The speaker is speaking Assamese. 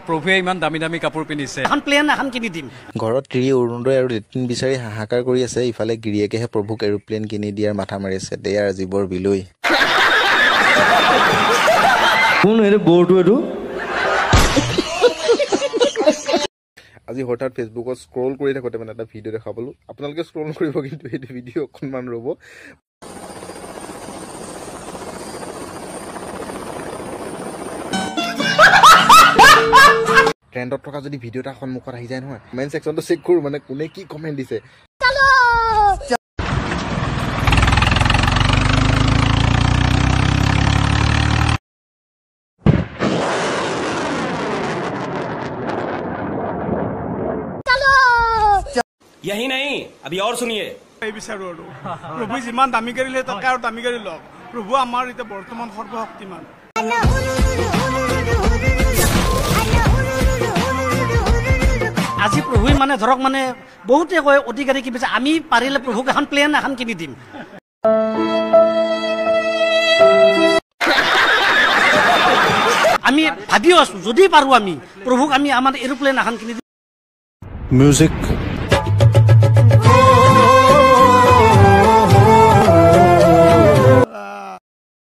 প্ৰভুৱে ইমান দামী দামী কাপোৰ পিন্ধিছে এখন প্লেন এখন কিনি দিম ঘৰত তিৰি অৰুণোদয় আৰু লেট্ৰিন বিচাৰি হাহাকাৰ কৰি আছে ইফালে গিৰিয়েকেহে প্ৰভুক এৰোপ্লেন কিনি দিয়াৰ মাথা মাৰি আছে দেয়াৰ জীৱৰ বিলৈ কোন এৰে বৰটো এটো আজি হঠাৎ ফেচবুকত স্ক্ৰল কৰি থাকোঁতে মানে এটা ভিডিঅ' দেখা পালোঁ আপোনালোকে স্ক্ৰল কৰিব কিন্তু এইটো ভিডিঅ' অকণমান ৰ'ব ট্ৰেণ্ডত থকা যদি ভিডিঅ' এটা সন্মুখত আহি যায় নহয় কমেণ্ট ছেকশ্যনটো চেক কৰোঁ মানে কোনে কি কমেণ্ট দিছে यही नहीं अभी और सुनिए বিচাৰো আৰু প্ৰভু যিমান দামী কৰিলে তাকে আৰু দামী কৰি লওক প্ৰভু আমাৰ এতিয়া বৰ্তমান সৰ্বশক্তিমান আজি প্ৰভুৱে মানে ধৰক মানে বহুতে কয় অধিকাৰী কি বিচাৰে আমি পাৰিলে প্ৰভুক এখন প্লেন এখন কিনি দিম আমি ভাবিও আছো যদি পাৰো আমি প্ৰভুক আমি আমাৰ এৰোপ্লেন এখন কিনি দিম মিউজিক